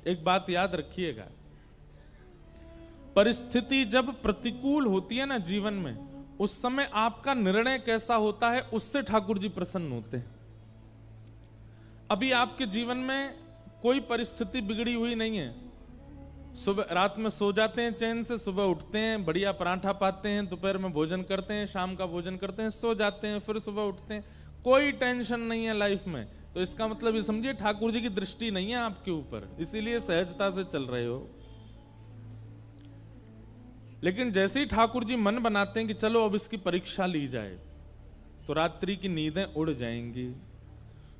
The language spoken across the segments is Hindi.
एक बात याद रखिएगा, परिस्थिति जब प्रतिकूल होती है ना जीवन में, उस समय आपका निर्णय कैसा होता है उससे ठाकुर जी प्रसन्न होते हैं। अभी आपके जीवन में कोई परिस्थिति बिगड़ी हुई नहीं है, सुबह रात में सो जाते हैं चैन से, सुबह उठते हैं, बढ़िया पराठा पाते हैं, दोपहर में भोजन करते हैं, शाम का भोजन करते हैं, सो जाते हैं, फिर सुबह उठते हैं, कोई टेंशन नहीं है लाइफ में। तो इसका मतलब ये समझिए ठाकुर जी की दृष्टि नहीं है आपके ऊपर, इसीलिए सहजता से चल रहे हो। लेकिन जैसे ही ठाकुर जी मन बनाते हैं कि चलो अब इसकी परीक्षा ली जाए, तो रात्रि की नींदें उड़ जाएंगी,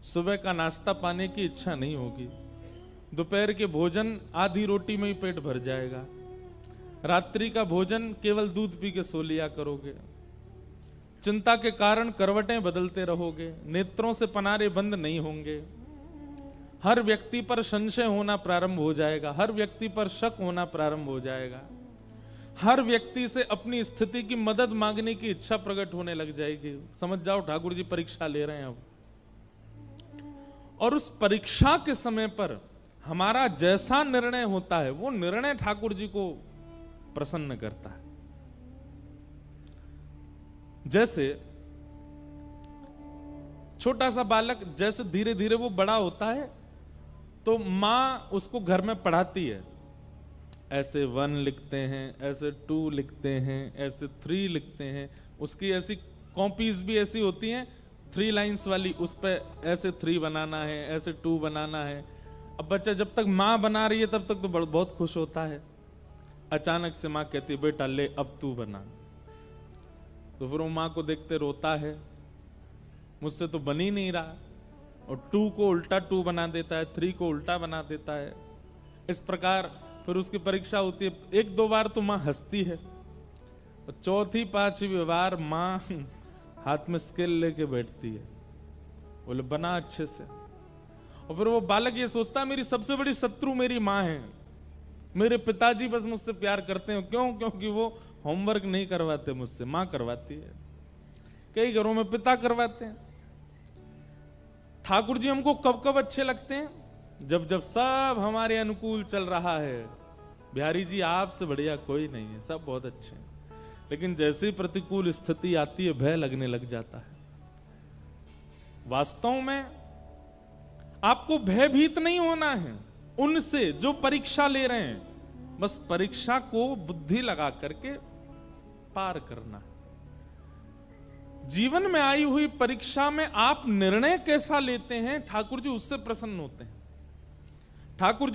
सुबह का नाश्ता पाने की इच्छा नहीं होगी, दोपहर के भोजन आधी रोटी में ही पेट भर जाएगा, रात्रि का भोजन केवल दूध पी के सो लिया करोगे, चिंता के कारण करवटें बदलते रहोगे, नेत्रों से पनारे बंद नहीं होंगे, हर व्यक्ति पर संशय होना प्रारंभ हो जाएगा, हर व्यक्ति पर शक होना प्रारंभ हो जाएगा, हर व्यक्ति से अपनी स्थिति की मदद मांगने की इच्छा प्रकट होने लग जाएगी। समझ जाओ ठाकुर जी परीक्षा ले रहे हैं अब। और उस परीक्षा के समय पर हमारा जैसा निर्णय होता है वो निर्णय ठाकुर जी को प्रसन्न करता है। जैसे छोटा सा बालक जैसे धीरे धीरे वो बड़ा होता है, तो मां उसको घर में पढ़ाती है, ऐसे 1 लिखते हैं, ऐसे 2 लिखते हैं, ऐसे 3 लिखते हैं, उसकी ऐसी कॉपीज भी ऐसी होती हैं 3 लाइंस वाली, उस पर ऐसे 3 बनाना है, ऐसे 2 बनाना है। अब बच्चा जब तक माँ बना रही है तब तक तो बहुत खुश होता है, अचानक से माँ कहती है बेटा ले अब तू बना, तो फिर वो माँ को देखते रोता है, मुझसे तो बन ही नहीं रहा, और 2 को उल्टा 2 बना देता है, 3 को उल्टा बना देता है। इस प्रकार फिर उसकी परीक्षा होती है, 1-2 बार तो माँ हंसती है, और 4थी-5वीं बार माँ हाथ में स्केल लेके बैठती है, बोले बना अच्छे से। और फिर वो बालक ये सोचता है मेरी सबसे बड़ी शत्रु मेरी माँ है, मेरे पिताजी बस मुझसे प्यार करते हैं। क्यों? क्योंकि वो होमवर्क नहीं करवाते मुझसे, माँ करवाती है। कई घरों में पिता करवाते हैं। ठाकुर जी हमको कब कब अच्छे लगते हैं? जब जब सब हमारे अनुकूल चल रहा है। बिहारी जी आपसे बढ़िया कोई नहीं है, सब बहुत अच्छे हैं। लेकिन जैसे ही प्रतिकूल स्थिति आती है भय लगने लग जाता है। वास्तव में आपको भयभीत नहीं होना है उनसे जो परीक्षा ले रहे हैं, बस परीक्षा को बुद्धि लगा करके पार करना। जीवन में आई हुई परीक्षा में आप निर्णय कैसा लेते हैं, ठाकुर जी उससे प्रसन्न होते हैं। ठाकुर जी